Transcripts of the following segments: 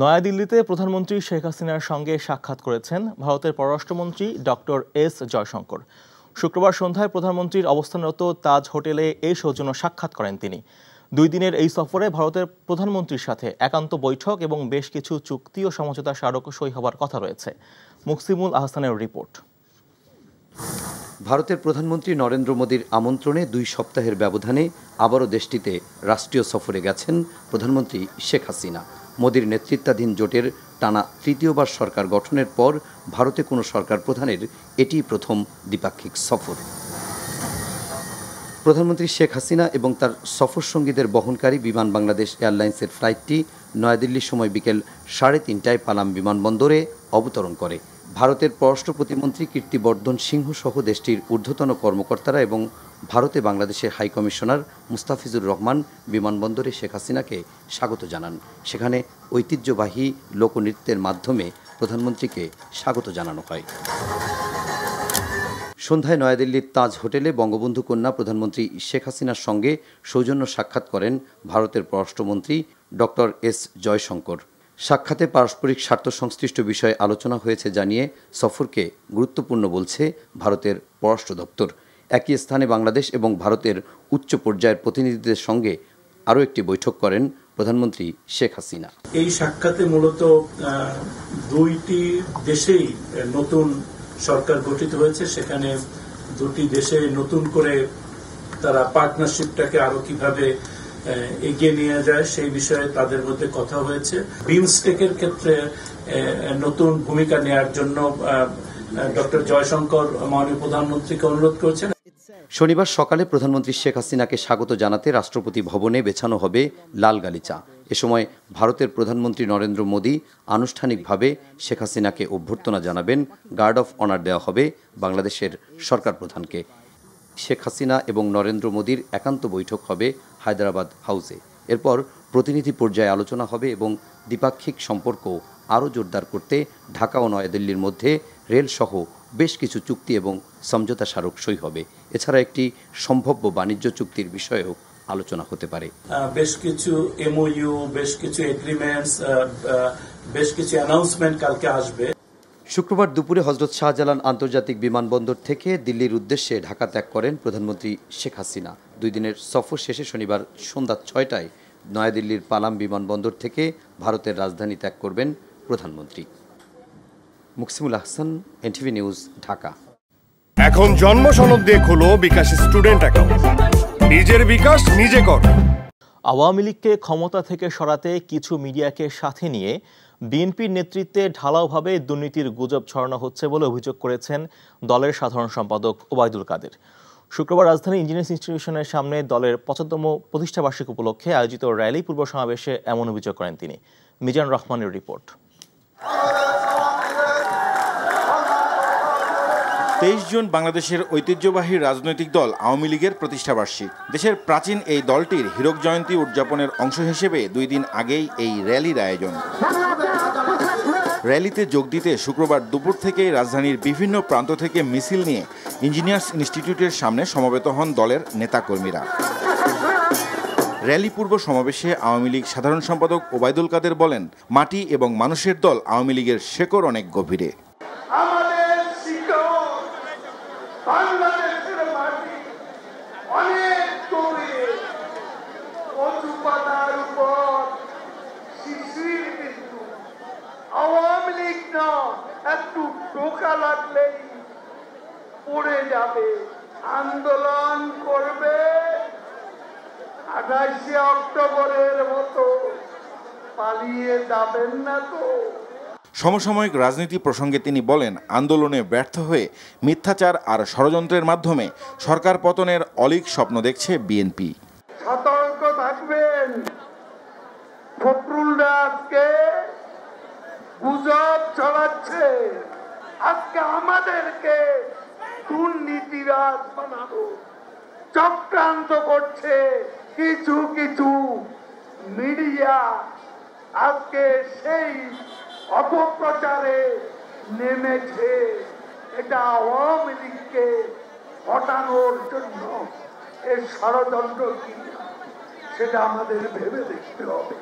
নয়াদিল্লিতে প্রধানমন্ত্রী শেখ হাসিনার সঙ্গে সাক্ষাৎ করেছেন ভারতের পররাষ্ট্রমন্ত্রী ডক্টর এস জয়শঙ্কর। শুক্রবার সন্ধ্যায় প্রধানমন্ত্রীর অবস্থানরত তাজ হোটেলে এই সৌজন্য সাক্ষাৎ করেন তিনি। 2 দিনের এই সফরে ভারতের প্রধানমন্ত্রীর সাথে একান্ত বৈঠক এবং বেশ কিছু চুক্তি ও সমঝোতা স্মারক সই হবার কথা রয়েছে। মুকসিমুল আহসানের রিপোর্ট। ভারতের প্রধানমন্ত্রী নরেন্দ্র মোদীর আমন্ত্রণে 2 সপ্তাহের ব্যবধানে আবারও দেশটিতে রাষ্ট্রীয় সফরে গেছেন প্রধানমন্ত্রী শেখ হাসিনা। মোদীর নেতৃত্বাধীন জোটের টানা তৃতীয়বার সরকার গঠনের পর ভারতে কোনো সরকার প্রধানের এটিই প্রথম দ্বিপাক্ষিক সফর। প্রধানমন্ত্রী শেখ হাসিনা এবং তার সফর সঙ্গীদের বহনকারী বিমান বাংলাদেশ এয়ারলাইন্সের ফ্লাইটটি নয়াদিল্লির সময় বিকেল 3:30টায় পালাম বিমানবন্দরে অবতরণ করে। ভারতের পররাষ্ট্র প্রতিমন্ত্রী কীর্তিবর্ধন সিংহ সহ দেশটির ঊর্ধ্বতন কর্মকর্তারা এবং ভারতে বাংলাদেশের হাইকমিশনার মুস্তাফিজুর রহমান বিমানবন্দরে শেখ হাসিনাকে স্বাগত জানান। সেখানে ঐতিহ্যবাহী লোকনৃত্যের মাধ্যমে প্রধানমন্ত্রীকে স্বাগত জানানো হয়। সন্ধ্যায় নয়াদিল্লির তাজ হোটেলে বঙ্গবন্ধু কন্যা প্রধানমন্ত্রী শেখ হাসিনার সঙ্গে সৌজন্য সাক্ষাৎ করেন ভারতের পররাষ্ট্রমন্ত্রী ডক্টর এস জয়শঙ্কর। সাক্ষাতে পারস্পরিক স্বার্থ সংশ্লিষ্ট বিষয়ে আলোচনা হয়েছে জানিয়ে সফরকে গুরুত্বপূর্ণ বলছে ভারতের পররাষ্ট্র দপ্তর। একই স্থানে বাংলাদেশ এবং ভারতের উচ্চ পর্যায়ের প্রতিনিধিদের সঙ্গে আরও একটি বৈঠক করেন প্রধানমন্ত্রী শেখ হাসিনা। এই সাক্ষাতে মূলত 2টি দেশেই নতুন সরকার গঠিত হয়েছে। সেখানে 2টি দেশে নতুন করে তারা পার্টনারশিপটাকে আরো কিভাবে এগিয়ে নিয়ে যায় সেই বিষয়ে তাদের মধ্যে কথা হয়েছে। বিমস্টেকের ক্ষেত্রে নতুন ভূমিকা নেওয়ার জন্য ডক্টর জয়শঙ্কর মাননীয় প্রধানমন্ত্রীকে অনুরোধ করেছেন। শনিবার সকালে প্রধানমন্ত্রী শেখ হাসিনাকে স্বাগত জানাতে রাষ্ট্রপতি ভবনে বেছানো হবে লাল গালিচা। এ সময় ভারতের প্রধানমন্ত্রী নরেন্দ্র মোদী আনুষ্ঠানিকভাবে শেখ হাসিনাকে অভ্যর্থনা জানাবেন। গার্ড অফ অনার দেওয়া হবে বাংলাদেশের সরকার প্রধানকে। শেখ হাসিনা এবং নরেন্দ্র মোদীর একান্ত বৈঠক হবে হায়দ্রাবাদ হাউসে। এরপর প্রতিনিধি পর্যায়ে আলোচনা হবে এবং দ্বিপাক্ষিক সম্পর্ক আরও জোরদার করতে ঢাকা ও নয়াদিল্লির মধ্যে রেলসহ বেশ কিছু চুক্তি এবং সমঝোতা স্মারক সই হবে। এছাড়া একটি সম্ভাব্য বাণিজ্য চুক্তির বিষয়েও আলোচনা হতে পারে। বেশ কিছু এমওইউ, বেশ কিছু এগ্রিমেন্টস, বেশ কিছু অ্যানাউন্সমেন্ট কালকে আসবে। শুক্রবার দুপুরে হযরত শাহজালাল আন্তর্জাতিক বিমানবন্দর থেকে দিল্লির উদ্দেশ্যে ঢাকা ত্যাগ করেন প্রধানমন্ত্রী শেখ হাসিনা। 2 দিনের সফর শেষে শনিবার সন্ধ্যা 6টায় নয়াদিল্লির পালাম বিমানবন্দর থেকে ভারতের রাজধানী ত্যাগ করবেন প্রধানমন্ত্রী। Muksimul Ahsan, NTV news, Dhaka. এখন জন্ম সনদ দিয়ে খোলো বিকাশ স্টুডেন্ট অ্যাকাউন্ট। নিজের বিকাশ নিজে কর। আওয়ামী লীগকে ক্ষমতা থেকে সরাতে কিছু মিডিয়াকে সাথে নিয়ে বিএনপির নেতৃত্বে ঢালাওভাবে দুর্নীতির গুজব ছড়ানো হচ্ছে বলে অভিযোগ করেছেন দলের সাধারণ সম্পাদক ওবায়দুল কাদের। শুক্রবার রাজধানী ইঞ্জিনিয়ার্স ইনস্টিটিউশনের সামনে দলের 75তম প্রতিষ্ঠাবার্ষিকী উপলক্ষে আয়োজিত র্যালি পূর্ব সমাবেশে এমন অভিযোগ করেন তিনি। মিজান রহমানের রিপোর্ট। 23 জুন বাংলাদেশের ঐতিহ্যবাহী রাজনৈতিক দল আওয়ামী লীগের প্রতিষ্ঠাবার্ষিক। দেশের প্রাচীন এই দলটির হীরক জয়ন্তী উদযাপনের অংশ হিসেবে 2 দিন আগেই এই র্যালির আয়োজন। র্যালিতে যোগ দিতে শুক্রবার দুপুর থেকেই রাজধানীর বিভিন্ন প্রান্ত থেকে মিছিল নিয়ে ইঞ্জিনিয়ার্স ইনস্টিটিউটের সামনে সমবেত হন দলের নেতাকর্মীরা। র্যালি পূর্ব সমাবেশে আওয়ামী লীগ সাধারণ সম্পাদক ওবায়দুল কাদের বলেন, মাটি এবং মানুষের দল আওয়ামী লীগের শেকড় অনেক গভীরে। আওয়ামী লীগ না একটু টোকা লাগলেই পড়ে যাবে, আন্দোলন করবে। 28শে অক্টোবরের মতো পালিয়ে যাবেন না তো। সমসাময়িক রাজনীতি প্রসঙ্গে তিনি বলেন, আন্দোলনে ব্যর্থ হয়ে মিথ্যাচার আর ষড়যন্ত্রের মাধ্যমে সরকার পতনের অলীক স্বপ্ন দেখছে বিএনপি। সতর্ক থাকবেন, ফখরুলরা আজকে গুজব ছড়াচ্ছে, আজকে আমাদেরকে দুর্নীতিবাজ বানাবো চক্রান্ত করছে কিছু কিছু মিডিয়া। আজকে সেই অপপ্রচারে নেমেছে। এটা আওয়ামী লীগকে হটানোর জন্য এর ষড়যন্ত্র কি সেটা আমাদের ভেবে দেখতে হবে।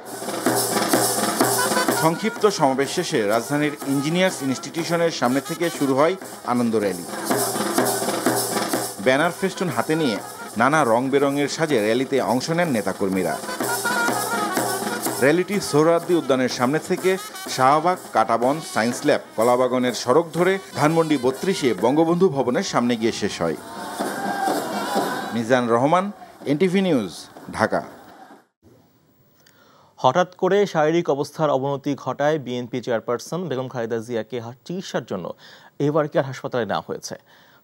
সংক্ষিপ্ত সমাবেশ শেষে রাজধানীর ইঞ্জিনিয়ার্স ইনস্টিটিউশনের সামনে থেকে শুরু হয় আনন্দ র্যালি। ব্যানার ফেস্টুন হাতে নিয়ে নানা রং বেরঙের সাজে র্যালিতে অংশ নেন নেতাকর্মীরা। র্যালিটি সোহরাওয়ার্দী উদ্যানের সামনে থেকে শাহবাগ, কাঁটাবন, সায়েন্স ল্যাব, কলাবাগানের সড়ক ধরে ধানমন্ডি ৩২-এ বঙ্গবন্ধু ভবনের সামনে গিয়ে শেষ হয়। Mizan Rahman, NTV news, Dhaka. হঠাৎ করে শারীরিক অবস্থার অবনতি ঘটায় বিএনপি চেয়ারপারসন বেগম খালেদা জিয়াকে চিকিৎসার জন্য এভারকেয়ার হাসপাতালে নেওয়া হয়েছে।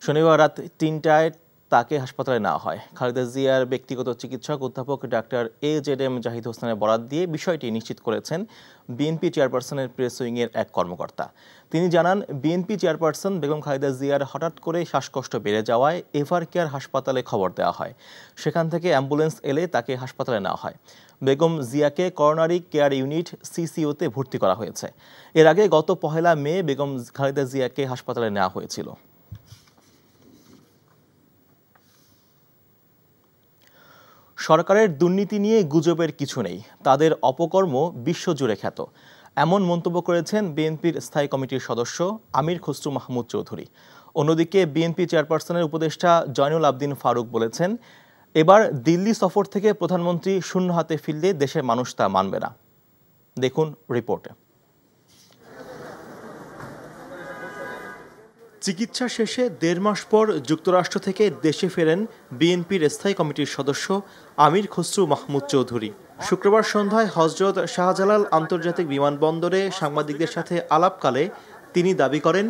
শনিবার রাত ৩টায় তাকে হাসপাতালে নেওয়া হয়। খালেদা জিয়ার ব্যক্তিগত চিকিৎসক অধ্যাপক ডাক্তার AZM জাহিদ হোসেনের বরাত দিয়ে বিষয়টি নিশ্চিত করেছেন বিএনপি চেয়ারপারসনের প্রেস উইংয়ের এক কর্মকর্তা। তিনি জানান, বিএনপি চেয়ারপারসন বেগম খালেদা জিয়ার হঠাৎ করে শ্বাসকষ্ট বেড়ে যাওয়ায় এভারকেয়ার হাসপাতালে খবর দেওয়া হয়। সেখান থেকে অ্যাম্বুলেন্স এলে তাকে হাসপাতালে নেওয়া হয়। বেগম জিয়াকে করোনারি কেয়ার ইউনিট CCO-তে ভর্তি করা হয়েছে। এর আগে গত ১ মে বেগম খালেদা জিয়াকে হাসপাতালে নেওয়া হয়েছিল। সরকারের দুর্নীতি নিয়ে গুজবের কিছু নেই, তাদের অপকর্ম বিশ্বজুড়ে খ্যাত, এমন মন্তব্য করেছেন বিএনপির স্থায়ী কমিটির সদস্য আমির খসরু মাহমুদ চৌধুরী। অন্যদিকে বিএনপি চেয়ারপারসনের উপদেষ্টা জয়নুল আবদিন ফারুক বলেছেন, এবার দিল্লি সফর থেকে প্রধানমন্ত্রী শূন্য হাতে ফিরলে দেশের মানুষ তা মানবে না। দেখুন রিপোর্টে। চিকিৎসা শেষে ১.৫ মাস পর যুক্তরাষ্ট্র থেকে দেশে ফেরেন বিএনপির স্থায়ী কমিটির সদস্য আমির খসরু মাহমুদ চৌধুরী। শুক্রবার সন্ধ্যায় হযরত শাহজালাল আন্তর্জাতিক বিমানবন্দরে সাংবাদিকদের সাথে আলাপকালে তিনি দাবি করেন,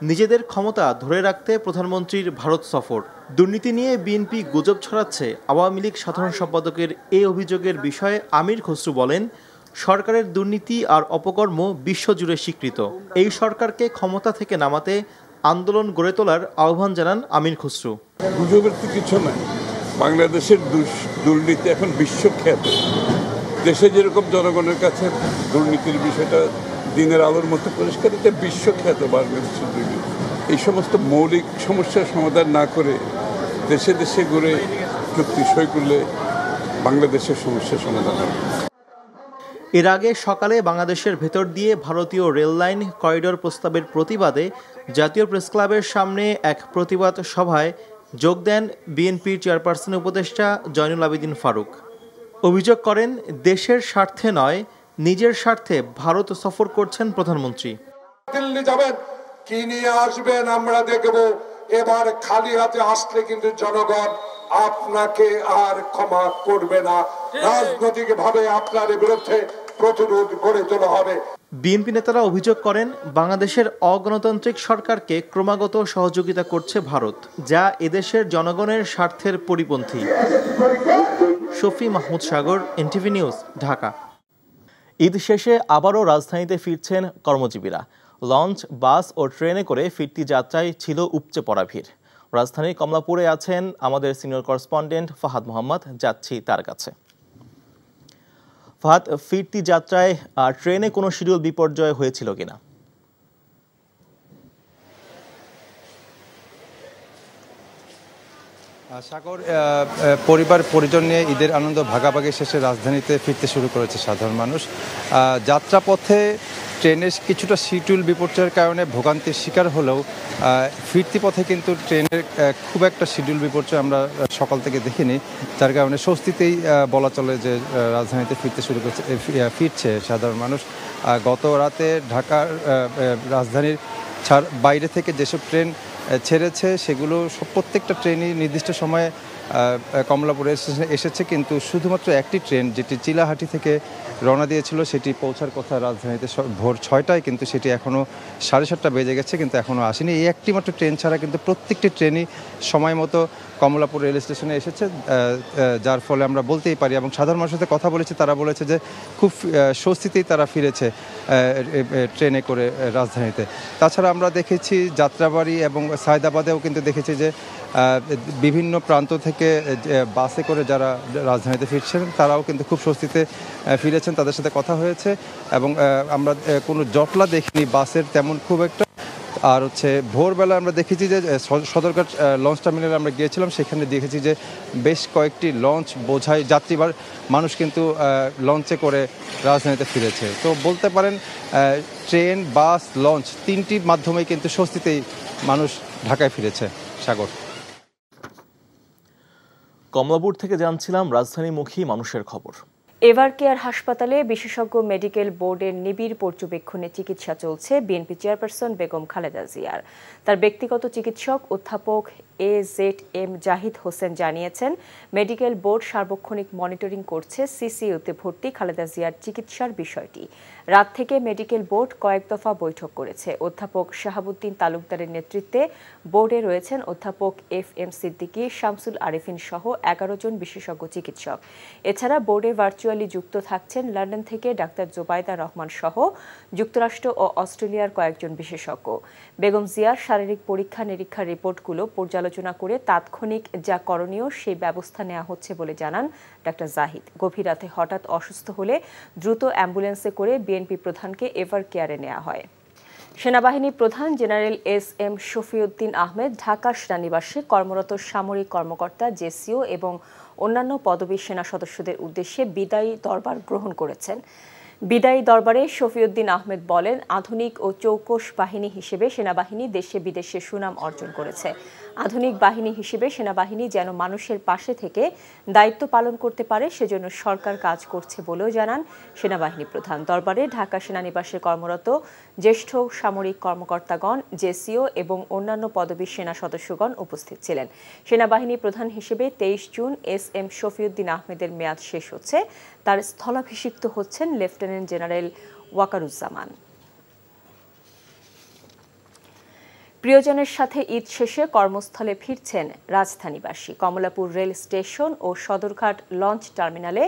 নিজেদের ক্ষমতা ধরে রাখতে প্রধানমন্ত্রীর ভারত সফর। দুর্নীতি নিয়ে বিএনপি গুজব ছড়াচ্ছে, আওয়ামী লীগ সাধারণ সম্পাদকের এই অভিযোগের বিষয়ে আমির খসরু বলেন, সরকারের দুর্নীতি আর অপকর্ম বিশ্বজুড়ে স্বীকৃত। এই সরকারকে ক্ষমতা থেকে নামাতে আন্দোলন গড়ে তোলার আহ্বান জানান আমির খসরু। গুজবের তো কিছু নাই, বাংলাদেশের দুর্নীতি এখন বিশ্বখ্যাত। দেশে যেরকম জনগণের কাছে দুর্নীতির বিষয়টা দিনের আলোর মতো পরিষ্কার, এটা বিশ্বখ্যাত বাংলাদেশের দুর্নীতি। এই সমস্ত মৌলিক সমস্যার সমাধান না করে দেশে দেশে ঘুরে চুক্তি সই করলে বাংলাদেশের সমস্যার সমাধান হবে। এর আগে সকালে বাংলাদেশের ভেতর দিয়ে ভারতীয় রেল লাইন করিডোর প্রস্তাবের প্রতিবাদে জাতীয় প্রেসক্লাবের সামনে এক প্রতিবাদ সভায় যোগ দেন বিএনপির চেয়ারপারসনের উপদেষ্টা জয়নুল আবেদিন ফারুক। অভিযোগ করেন, দেশের স্বার্থে নয়, নিজের স্বার্থে ভারত সফর করছেন প্রধানমন্ত্রী। দিল্লি যাবেন, কি নিয়ে আসবেন আমরা দেখব। এবার খালি হাতে আসলে কিন্তু জনগণ আপনাকে আর ক্ষমা করবে না। রাজনৈতিকভাবে আপনার বিরুদ্ধে প্রতিরোধ গড়ে তোলা হবে। বিএনপি নেতারা অভিযোগ করেন, বাংলাদেশের অগণতান্ত্রিক সরকারকে ক্রমাগত সহযোগিতা করছে ভারত, যা এদেশের জনগণের স্বার্থের পরিপন্থী। শফি মাহমুদ সাগর, এনটিভি নিউজ, ঢাকা। ঈদ শেষে আবারও রাজধানীতে ফিরছেন কর্মজীবীরা। লঞ্চ, বাস ও ট্রেনে করে ফিরতি যাত্রায় ছিল উপচে পড়া ভিড়। রাজধানীর কমলাপুরে আছেন আমাদের সিনিয়র করেসপন্ডেন্ট ফাহাদ মোহাম্মদ, যাচ্ছি তার কাছে। ফাহাদ, ফিরতি যাত্রায় ট্রেনে কোনো শিডিউল বিপর্যয় হয়েছিল কিনা? সাগর, পরিবার পরিজন নিয়ে ঈদের আনন্দ ভাগাভাগি শেষে রাজধানীতে ফিরতে শুরু করেছে সাধারণ মানুষ। যাত্রাপথে ট্রেনের কিছুটা শিডিউল বিপর্যয়ের কারণে ভোগান্তির শিকার হলেও ফিরতি পথে কিন্তু ট্রেনের খুব একটা শিডিউল বিপর্যয় আমরা সকাল থেকে দেখিনি, যার কারণে স্বস্তিতেই বলা চলে যে রাজধানীতে ফিরছে সাধারণ মানুষ। গত রাতে ঢাকার রাজধানীর বাইরে থেকে যেসব ট্রেন ছেড়েছে সেগুলো প্রত্যেকটা ট্রেনই নির্দিষ্ট সময়ে কমলাপুর স্টেশনে এসেছে, কিন্তু শুধুমাত্র একটি ট্রেন যেটি চিলাহাটি থেকে রওনা দিয়েছিল সেটি পৌঁছার কথা রাজধানীতে ভোর 6টায়, কিন্তু সেটি এখনও 7:30 বেজে গেছে, কিন্তু এখনও আসেনি। এই একটি মাত্র ট্রেন ছাড়া কিন্তু প্রত্যেকটি ট্রেনই সময় মতো কমলাপুর রেল স্টেশনে এসেছে, যার ফলে আমরা বলতেই পারি, এবং সাধারণ মানুষের সাথে কথা বলেছে, তারা বলেছে যে খুব স্বস্তিতেই তারা ফিরেছে ট্রেনে করে রাজধানীতে। তাছাড়া আমরা দেখেছি যাত্রাবাড়ি এবং সায়দাবাদেও কিন্তু দেখেছি যে বিভিন্ন প্রান্ত থেকে বাসে করে যারা রাজধানীতে ফিরছেন তারাও কিন্তু খুব স্বস্তিতে ফিরেছেন, তাদের সাথে কথা হয়েছে এবং আমরা কোনো জটলা দেখিনি বাসের তেমন খুব একটা। আর হচ্ছে ভোরবেলা আমরা দেখেছি যে সদরঘাট লঞ্চ টার্মিনালে আমরা গিয়েছিলাম, সেখানে দেখেছি যে বেশ কয়েকটি লঞ্চ বোঝাই যাত্রীবার মানুষ কিন্তু লঞ্চে করে রাজধানীতে ফিরেছে। তো বলতে পারেন ট্রেন, বাস, লঞ্চ তিনটির মাধ্যমে কিন্তু স্বস্তিতেই মানুষ ঢাকায় ফিরেছে। সাগর। কমলাপুর থেকে জানছিলাম রাজধানীমুখী মানুষের খবর। এভারকেয়ার হাসপাতালে বিশেষজ্ঞ মেডিকেল বোর্ডের নিবিড় পর্যবেক্ষণে চিকিৎসা চলছে বিএনপি চেয়ারপারসন বেগম খালেদা জিয়ার। তার ব্যক্তিগত চিকিৎসক অধ্যাপক AZM জাহিদ হোসেন জানিয়েছেন, মেডিকেল বোর্ড সার্বক্ষণিক মনিটরিং করছে সিসিইউতে ভর্তি খালেদা জিয়ার চিকিৎসার বিষয়টি। রাত থেকে মেডিকেল বোর্ড কয়েক দফা বৈঠক করেছে। অধ্যাপক শাহাবুদ্দিন তালুকদারের নেতৃত্বে বোর্ডে রয়েছেন অধ্যাপক FM সিদ্দিকী, শামসুল আরেফিন সহ 11 জন বিশেষজ্ঞ চিকিৎসক। এছাড়া বোর্ডে ভার্চুয়ালি যুক্ত থাকছেন লন্ডন থেকে ডাক্তার জোবাইদা রহমান সহ যুক্তরাষ্ট্র ও অস্ট্রেলিয়ার কয়েকজন বিশেষজ্ঞ। বেগম জিয়ার শারীরিক পরীক্ষা নিরীক্ষার রিপোর্টগুলো পর্যালোচনা করে তাৎক্ষণিক যা করণীয় সেই ব্যবস্থা নেওয়া হচ্ছে বলে জানান ডাক্তার জাহিদ। গভীর রাতে হঠাৎ অসুস্থ হলে দ্রুত অ্যাম্বুলেন্সে করে বিএনপি প্রধানকে এভারকেয়ারে নেওয়া হয়। সেনাবাহিনী প্রধান জেনারেল SM শফিউদ্দিন আহমেদ ঢাকা সেনানিবাসে কর্মরত সামরিক কর্মকর্তা, জেসিও এবং অন্যান্য পদবী সেনা সদস্যদের উদ্দেশ্যে বিদায়ী দরবার গ্রহণ করেছেন। বিদায়ী দরবারে শফিউদ্দিন আহমেদ বলেন, আধুনিক ও চৌকস বাহিনী হিসেবে সেনাবাহিনী দেশে বিদেশে সুনাম অর্জন করেছে। আধুনিক বাহিনী হিসেবে সেনাবাহিনী যেন মানুষের পাশে থেকে দায়িত্ব পালন করতে পারে সেজন্য সরকার কাজ করছে বলেও জানান সেনাবাহিনী প্রধান। দরবারে ঢাকা সেনানিবাসে কর্মরত জ্যেষ্ঠ সামরিক কর্মকর্তাগণ, জেসিও এবং অন্যান্য পদবী সেনা সদস্যগণ উপস্থিত ছিলেন। সেনাবাহিনী প্রধান হিসেবে 23 জুন SM শফিউদ্দিন আহমেদের মেয়াদ শেষ হচ্ছে। তার স্থলাভিষিক্ত হচ্ছেন লেফটেন্যান্ট জেনারেল ওয়াকারুজ্জামান। প্রিয়জনের সাথে ঈদ শেষে কর্মস্থলে ফিরছেন রাজধানীবাসী। কমলাপুর রেল স্টেশন ও সদরঘাট লঞ্চ টার্মিনালে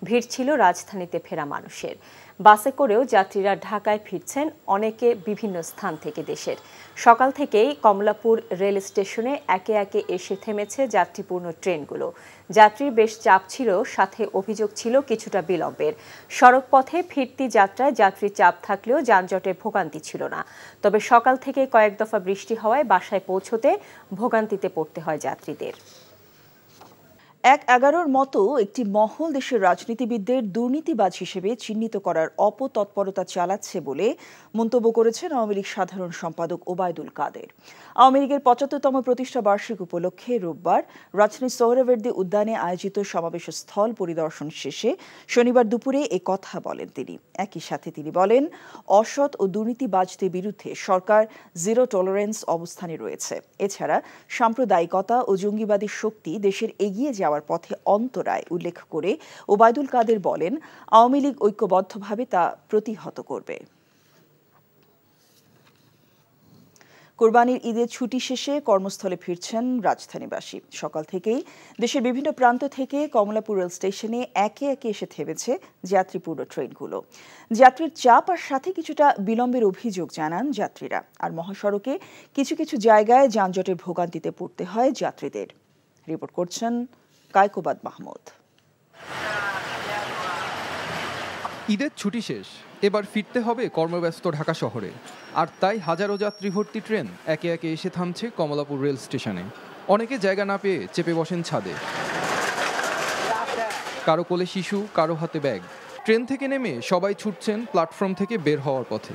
ভিড় ছিল রাজধানীতে ফেরা মানুষের। বাসে করেও যাত্রীরা ঢাকায় ফিরছেন, অনেকে বিভিন্ন স্থান থেকে দেশের। সকাল থেকেই কমলাপুর রেল স্টেশনে একে একে এসে থেমেছে যাত্রীপূর্ণ ট্রেনগুলো। যাত্রীর বেশ চাপ ছিল, সাথে অভিযোগ ছিল কিছুটা বিলম্বের। সড়ক পথে ফিরতি যাত্রায় যাত্রী চাপ থাকলেও যানজটে ভোগান্তি ছিল না। তবে সকাল থেকে কয়েক দফা বৃষ্টি হওয়ায় বাসায় পৌঁছতে ভোগান্তিতে পড়তে হয় যাত্রীদের। ১/১১ মতো একটি মহল দেশের রাজনীতিবিদদের দুর্নীতিবাজ হিসেবে চিহ্নিত করার অপতৎপরতা চালাচ্ছে বলে মন্তব্য করেছেন আওয়ামী লীগ সাধারণ সম্পাদক ওবায়দুল কাদের। আওয়ামী লীগের ৭৫তম প্রতিষ্ঠা বার্ষিকী উপলক্ষে রোববার রাজধানীর সোহরাওয়ার্দী উদ্যানে আয়োজিত সমাবেশ স্থল পরিদর্শন শেষে শনিবার দুপুরে এ কথা বলেন তিনি। একই সাথে তিনি বলেন, অসৎ ও দুর্নীতিবাজদের বিরুদ্ধে সরকার জিরো টলারেন্স অবস্থানে রয়েছে। এছাড়া সাম্প্রদায়িকতা ও জঙ্গিবাদী শক্তি দেশের এগিয়ে যাওয়ার পথে অন্তরায় উল্লেখ করে ওবায়দুল কাদের বলেন, আওয়ামী লীগ ঐক্যবদ্ধভাবে তা প্রতিহত করবে। কোরবানির ঈদের ছুটি শেষে কর্মস্থলে ফিরছেন রাজধানীবাসী। সকাল থেকেই দেশের বিভিন্ন প্রান্ত থেকে কমলাপুর রেল স্টেশনে একে একে এসে থেমেছে যাত্রীপূর্ণ ট্রেনগুলো। যাত্রীর চাপ আর সাথে কিছুটা বিলম্বের অভিযোগ জানান যাত্রীরা। আর মহাসড়কে কিছু কিছু জায়গায় যানজটের ভোগান্তিতে পড়তে হয় যাত্রীদের। রিপোর্ট করছেন কায়কোবাদ মাহমুদ। ঈদের ছুটি শেষ, এবার ফিরতে হবে কর্মব্যস্ত ঢাকা শহরে। আর তাই হাজারো যাত্রী ভর্তি ট্রেন একে একে এসে থামছে কমলাপুর রেল স্টেশনে। অনেকে জায়গা না পেয়ে চেপে বসেন ছাদে। কারো কোলে শিশু, কারো হাতে ব্যাগ। ট্রেন থেকে নেমে সবাই ছুটছেন প্ল্যাটফর্ম থেকে বের হওয়ার পথে।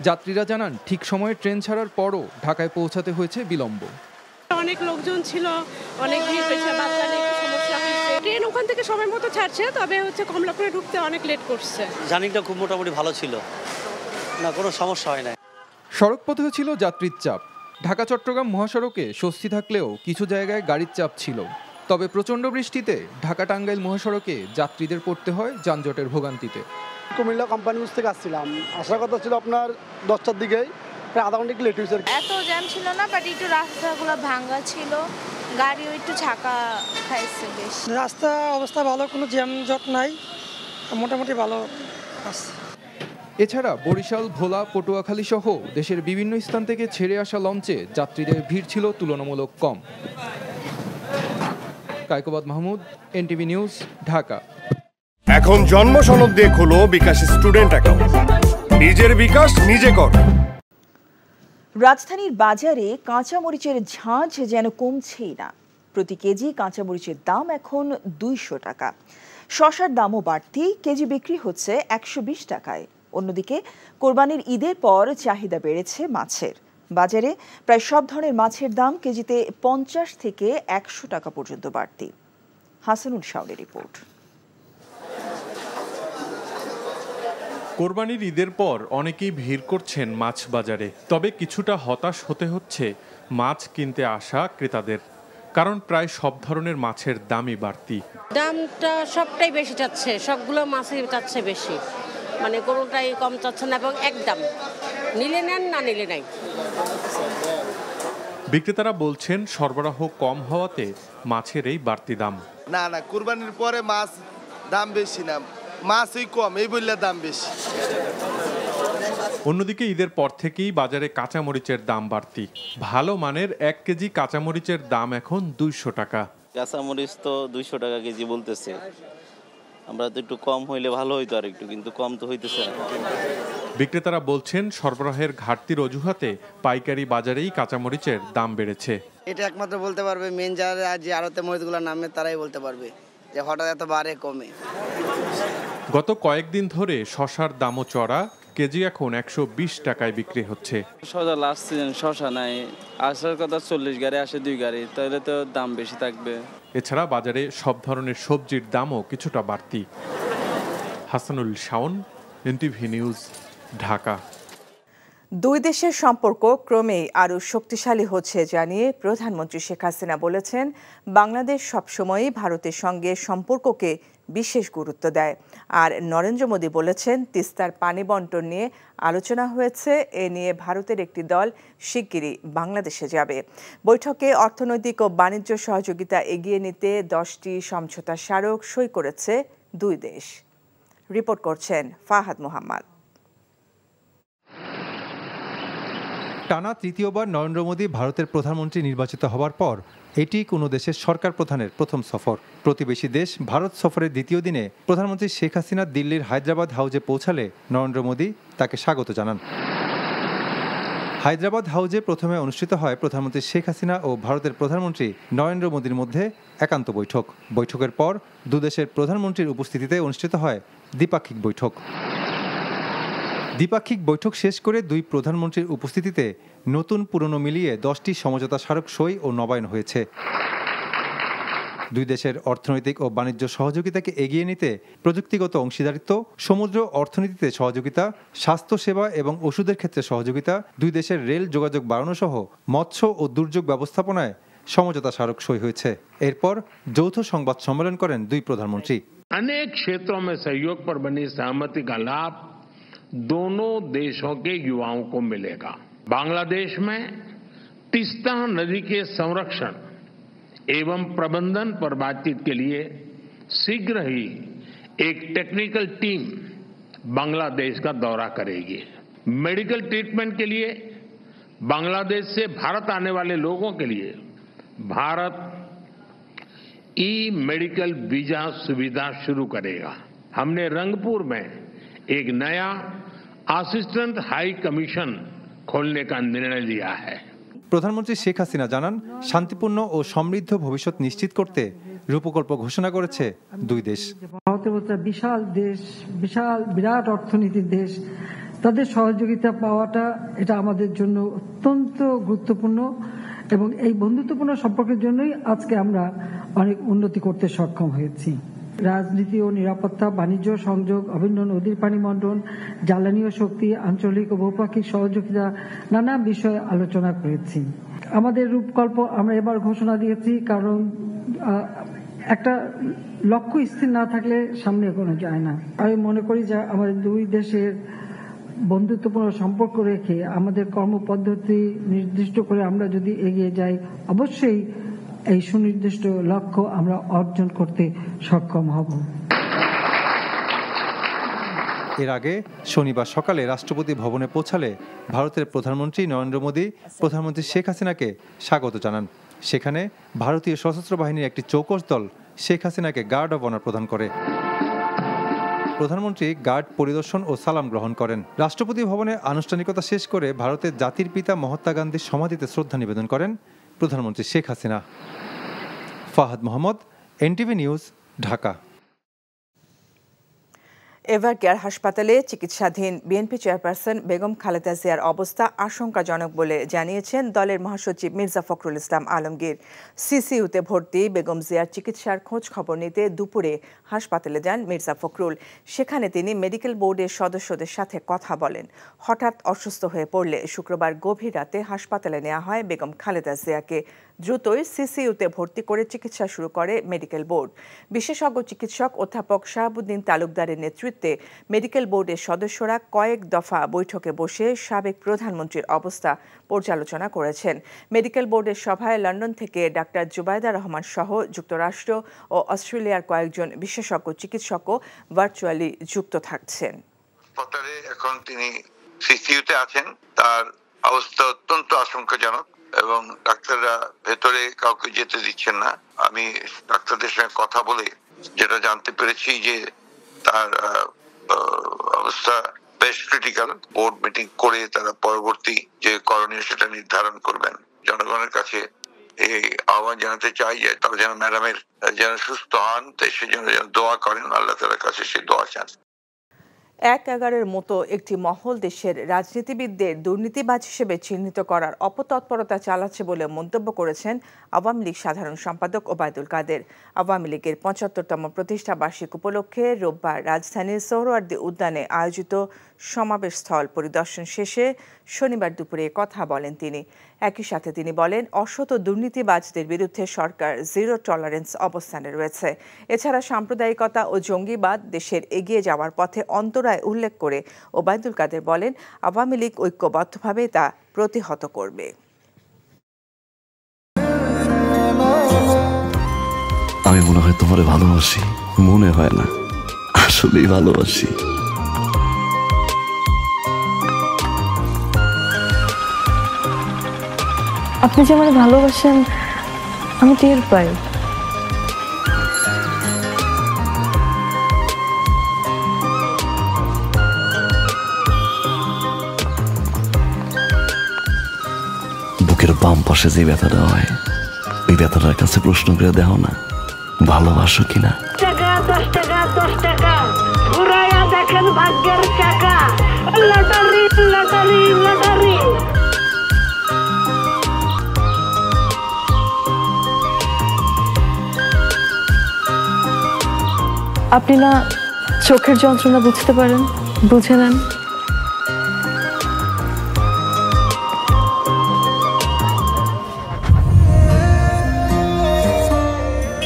যাত্রীরা জানান, ঠিক সময়ে ট্রেন ছাড়ার পরও ঢাকায় পৌঁছাতে হয়েছে বিলম্ব। অনেক লোকজন ছিল, অনেক ভিড় হয়েছে, বাচ্চাদের একটু সমস্যা হয়েছে। ট্রেন ওখান থেকে সময় মতো ছাড়ছে, তবে কমলাপুরে ঢুকতে অনেক লেট করছে। জার্নিটা খুব মোটামুটি ভালো ছিল, না কোনো সমস্যা হয় না। সড়ক পথেও ছিল যাত্রীর চাপ। ঢাকা চট্টগ্রাম মহাসড়কে স্বস্তি থাকলেও কিছু জায়গায় গাড়ির চাপ ছিল। তবে প্রচণ্ড বৃষ্টিতে ঢাকা টাঙ্গাইল মহাসড়কে যাত্রীদের পড়তে হয় যানজটের ভোগান্তিতে। কুমিল্লা কোম্পানিগঞ্জ থেকে আসছিলাম, আসার কথা ছিল আপনার 10টার দিকেই, প্রায় আধা ঘন্টা একটু লেট হয়েছে। এত জ্যাম ছিল না, বাট একটু রাস্তাগুলো ভাঙা ছিল, গাড়িও একটু ছাকা খাইছে বেশ। রাস্তা অবস্থা ভালো, কোনো জ্যাম জট নাই, মোটামুটি ভালো আছে। এছাড়া বরিশাল, ভোলা, পটুয়াখালী সহ দেশের বিভিন্ন স্থান থেকে ছেড়ে আসা লঞ্চে যাত্রীদের ভিড় ছিল তুলনামূলক কম। Kaykobad Mahmud, NTV news, Dhaka. এখন জন্ম সনদ দিয়ে খোলো বিকাশ স্টুডেন্ট অ্যাকাউন্ট। নিজের বিকাশ নিজে কর। রাজধানীর বাজারে কাঁচামরিচের ঝাঁঝ যেন কমছেই না। প্রতি কেজি কাঁচামরিচের দাম এখন 200 টাকা। শসার দামও বাড়তি, কেজি বিক্রি হচ্ছে 120 টাকায়। অন্যদিকে কোরবানির ঈদের পর চাহিদা বেড়েছে মাছের। বাজারে প্রায় সব ধরনের মাছের দাম কেজিতে 50 থেকে 100 টাকা পর্যন্ত বাড়তি। হাসানুল শাওনের রিপোর্ট। কোরবানির ঈদের পর অনেকেই ভিড় করছেন মাছ বাজারে, তবে কিছুটা হতাশ হতে হচ্ছে মাছ কিনতে আসা ক্রেতাদের, কারণ প্রায় সব ধরনের মাছের দামই বাড়তি। দামটা সবটাই বেশি চাচ্ছে, সবগুলো মাছই চাচ্ছে বেশি, মানে কোনোটাই কম চাচ্ছে না এবং একদম নিলে নেন না নিলে নাই। বিক্রেতারা বলছেন সরবরাহ কম হওয়াতে মাছের এই বাড়তি দাম। না কুরবানির পরে মাছ দাম বেশি না, মাছই কম, এই বললে দাম বেশি। অন্যদিকে ঈদের পর থেকেই বাজারে কাঁচামরিচের দাম বাড়তি। ভালো মানের 1 কেজি কাঁচামরিচের দাম এখন 200 টাকা। কাঁচামরিচ তো 200 টাকা কেজি বলতেছে, আমরা তো একটু কম হইলে ভালো হইতো আর একটু, কিন্তু কম তো হইতেছে না। বিক্রেতারা বলছেন সরবরাহের ঘাটতির অজুহাতে পাইকারি বাজারেই কাঁচামরিচের দাম বেড়েছে। এটা একমাত্র বলতে পারবে মেন যারা যে আড়তে মরিচগুলো নামে তারাই বলতে পারবে যে হঠাৎ এত বাড়ে কমে। গত কয়েকদিন ধরে শসার দামও চড়া, কেজি এখন 120 টাকায় বিক্রি হচ্ছে। শসা লাস্ট সিজন শসা নাই, আসার কথা 40 গাড়ি আসে 2 গাড়ি, তাহলে তো দাম বেশি থাকবে। এছাড়া বাজারে সব ধরনের সবজির দামও কিছুটা বাড়তি। Hasanul Shaon, NTV news, Dhaka. দুই দেশের সম্পর্ক ক্রমেই আরও শক্তিশালী হচ্ছে জানিয়ে প্রধানমন্ত্রী শেখ হাসিনা বলেছেন, বাংলাদেশ সবসময়ই ভারতের সঙ্গে সম্পর্ককে বিশেষ গুরুত্ব দেয়। আর নরেন্দ্র মোদী বলেছেন, তিস্তার পানি বণ্টন নিয়ে আলোচনা হয়েছে, এ নিয়ে ভারতের একটি দল শিগগিরই বাংলাদেশে যাবে। বৈঠকে অর্থনৈতিক ও বাণিজ্য সহযোগিতা এগিয়ে নিতে 10টি সমঝোতা স্মারক সই করেছে দুই দেশ। রিপোর্ট করছেন ফাহাদ মোহাম্মদ। টানা তৃতীয়বার নরেন্দ্র মোদী ভারতের প্রধানমন্ত্রী নির্বাচিত হবার পর এটি কোনো দেশের সরকার প্রধানের প্রথম সফর। প্রতিবেশী দেশ ভারত সফরের দ্বিতীয় দিনে প্রধানমন্ত্রী শেখ হাসিনা দিল্লির হায়দ্রাবাদ হাউজে পৌঁছালে নরেন্দ্র মোদী তাকে স্বাগত জানান। হায়দ্রাবাদ হাউজে প্রথমে অনুষ্ঠিত হয় প্রধানমন্ত্রী শেখ হাসিনা ও ভারতের প্রধানমন্ত্রী নরেন্দ্র মোদীর মধ্যে একান্ত বৈঠক। বৈঠকের পর দুদেশের প্রধানমন্ত্রীর উপস্থিতিতে অনুষ্ঠিত হয় দ্বিপাক্ষিক বৈঠক। দ্বিপাক্ষিক বৈঠক শেষ করে দুই প্রধানমন্ত্রীর উপস্থিতিতে নতুন পুরনো মিলিয়ে 10টি সমঝোতা স্মারক সই ও নবায়ন হয়েছে। দুই দেশের অর্থনৈতিক ও বাণিজ্য সহযোগিতাকে এগিয়ে নিতে প্রযুক্তিগত অংশীদারিত্ব, সমুদ্র অর্থনীতিতে সহযোগিতা, স্বাস্থ্যসেবা এবং ওষুধের ক্ষেত্রে সহযোগিতা, দুই দেশের রেল যোগাযোগ বাড়ানো সহ মৎস্য ও দুর্যোগ ব্যবস্থাপনায় সমঝোতা স্মারক সই হয়েছে। এরপর যৌথ সংবাদ সম্মেলন করেন দুই প্রধানমন্ত্রী। अनेक क्षेत्रों में सहयोग पर बनी सहमति का लाभ दोनों देशों के युवाओं को मिलेगा। बांग्लादेश में तीस्ता नदी के संरक्षण एवं प्रबंधन पर बातचीत के लिए शीघ्र ही एक टेक्निकल टीम बांग्लादेश का दौरा करेगी। मेडिकल ट्रीटमेंट के लिए बांग्लादेश से भारत आने वाले लोगों के लिए भारत मेडिकल वीजा सुविधा शुरू करेगा। हमने रंगपुर में एक नया असिस्टेंट हाई कमीशन खोलने का निर्णय लिया है। প্রধানমন্ত্রী শেখ হাসিনা জানান, শান্তিপূর্ণ ও সমৃদ্ধ ভবিষ্যৎ নিশ্চিত করতে রূপকল্প ঘোষণা করেছে দুই দেশ। ভারতের মতো বিশাল দেশ, বিরাট অর্থনীতির দেশ, তাদের সহযোগিতা পাওয়াটা এটা আমাদের জন্য অত্যন্ত গুরুত্বপূর্ণ এবং এই বন্ধুত্বপূর্ণ সম্পর্কের জন্যই আজকে আমরা অনেক উন্নতি করতে সক্ষম হয়েছি। রাজনীতি ও নিরাপত্তা, বাণিজ্য, সংযোগ, অভিন্ন নদীর পানি বণ্টন, জ্বালানি ও শক্তি, আঞ্চলিক ও বহুপাক্ষিক সহযোগিতা, নানা বিষয়ে আলোচনা করেছি। আমাদের রূপকল্প আমরা এবার ঘোষণা দিয়েছি, কারণ একটা লক্ষ্য স্থির না থাকলে সামনে এগোনো যায় না। আমি মনে করি যে আমাদের দুই দেশের বন্ধুত্বপূর্ণ সম্পর্ক রেখে আমাদের কর্মপদ্ধতি নির্দিষ্ট করে আমরা যদি এগিয়ে যাই, অবশ্যই এই সুনির্দিষ্ট লক্ষ্য আমরা অর্জন করতে সক্ষম হব। এর আগে শনিবার সকালে রাষ্ট্রপতি ভবনে পৌঁছালে ভারতের প্রধানমন্ত্রী নরেন্দ্র মোদী প্রধানমন্ত্রী শেখ হাসিনাকে স্বাগত জানান। সেখানে ভারতীয় সশস্ত্র বাহিনীর একটি চৌকস দল শেখ হাসিনাকে গার্ড অব অনার প্রদান করে। প্রধানমন্ত্রী গার্ড পরিদর্শন ও সালাম গ্রহণ করেন। রাষ্ট্রপতি ভবনে আনুষ্ঠানিকতা শেষ করে ভারতের জাতির পিতা মহাত্মা গান্ধীর সমাধিতে শ্রদ্ধা নিবেদন করেন প্রধানমন্ত্রী Sheikh Hasina. Fahad Mohammad, NTV news, Dhaka. Ever care হাসপাতালে চিকিৎসাধীন বিএনপি চেয়ারপারসন বেগম খালেদা জিয়ার অবস্থা আশঙ্কাজনক বলে জানিয়েছেন দলের মহাসচিব মির্জা ফখরুল ইসলাম আলমগীর। সিসিইউতে ভর্তি বেগম জিয়ার চিকিৎসার খোঁজ খবর নিতে দুপুরে হাসপাতালে যান মির্জা ফখরুল। সেখানে তিনি মেডিকেল বোর্ডের সদস্যদের সাথে কথা বলেন। হঠাৎ অসুস্থ হয়ে পড়লে শুক্রবার গভীর রাতে হাসপাতালে নেওয়া হয় বেগম খালেদা জিয়াকে। দ্রুতই সিসিইউতে ভর্তি করে চিকিৎসা শুরু করে মেডিকেল বোর্ড। বিশেষজ্ঞ চিকিৎসক অধ্যাপক শাহাবুদ্দিন তালুকদারের নেতৃত্বে মেডিকেল বোর্ডের সদস্যরা কয়েক দফা বৈঠকে বসে সাবেক প্রধানমন্ত্রীর অবস্থা পর্যালোচনা করেছেন। মেডিকেল বোর্ডের সভায় লন্ডন থেকে ডাক্তার জুবাইদা রহমান সহ যুক্তরাষ্ট্র ও অস্ট্রেলিয়ার কয়েকজন বিশেষজ্ঞ চিকিৎসকও ভার্চুয়ালি যুক্ত থাকছেন। হাসপাতালে এখন তিনি সিসিইউতে আছেন। তার অবস্থা অত্যন্ত আশঙ্কাজনক এবং ডাক্তাররা ভেতরে কাউকে যেতে দিচ্ছেন না। আমি ডাক্তারদের সঙ্গে কথা বলে যেটা জানতে পেরেছি যে তার অবস্থা বেশ ক্রিটিক্যাল। বোর্ড মিটিং করে তারা পরবর্তী যে করণীয় সেটা নির্ধারণ করবেন। জনগণের কাছে এই আহ্বান জানাতে চাই যে তারা যেন ম্যাডামের যেন সুস্থ হন, সেজন্য যেন দোয়া করেন, আল্লাহ তাআলার কাছে সেই দোয়া চান। ১/১১-এর মতো একটি মহল দেশের রাজনীতিবিদদের দুর্নীতিবাজ হিসেবে চিহ্নিত করার অপতৎপরতা চালাচ্ছে বলে মন্তব্য করেছেন আওয়ামী লীগ সাধারণ সম্পাদক ওবায়দুল কাদের। আওয়ামী লীগের ৭৫তম প্রতিষ্ঠা বার্ষিক উপলক্ষে রোববার রাজধানীর সোহরাওয়ার্দী উদ্যানে আয়োজিত সমাবেশ স্থল পরিদর্শন শেষে শনিবার দুপুরে কথা বলেন তিনি। একই সাথে তিনি বলেন, অসৎ দুর্নীতিবাজদের বিরুদ্ধে সরকার জিরো টলারেন্স অবস্থানে রয়েছে। এছাড়া সাম্প্রদায়িকতা ও জঙ্গিবাদ দেশের এগিয়ে যাওয়ার পথে অন্তরায় উল্লেখ করে ওবায়দুল কাদের বলেন, আওয়ামী লীগ ঐক্যবদ্ধভাবে তা প্রতিহত করবে। আমি মনে হয় তোমারে ভালোবাসি, মনে হয় না, আসলেই ভালোবাসি। আপনি যে আমাকে ভালোবাসেন আমি টের পাই। বুকের বাম পাশে যে ব্যথাটা হয়, ওই ব্যথাটার কাছে প্রশ্ন করে দেখো না, ভালোবাসো কিনা। 10 টাকা 10 টাকা ঘুরাইয়া দেখেন ভাগ্যের চাকা। Lottery lottery lottery. আপনি না চোখের যন্ত্রণা বুঝতে পারেন, বুঝে নেন।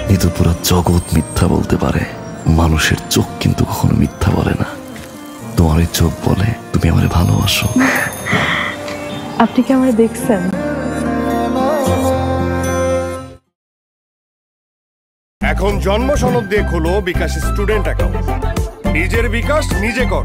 কিন্তু পুরো জগৎ মিথ্যা বলতে পারে, মানুষের চোখ কিন্তু কখনো মিথ্যা বলে না। তোমার ওই চোখ বলে তুমি আমারে ভালোবাসো। আপনি কি আমারে দেখছেন? এখন জন্ম সনদ দিয়ে খোলো বিকাশ স্টুডেন্ট অ্যাকাউন্ট। নিজের বিকাশ নিজে কর।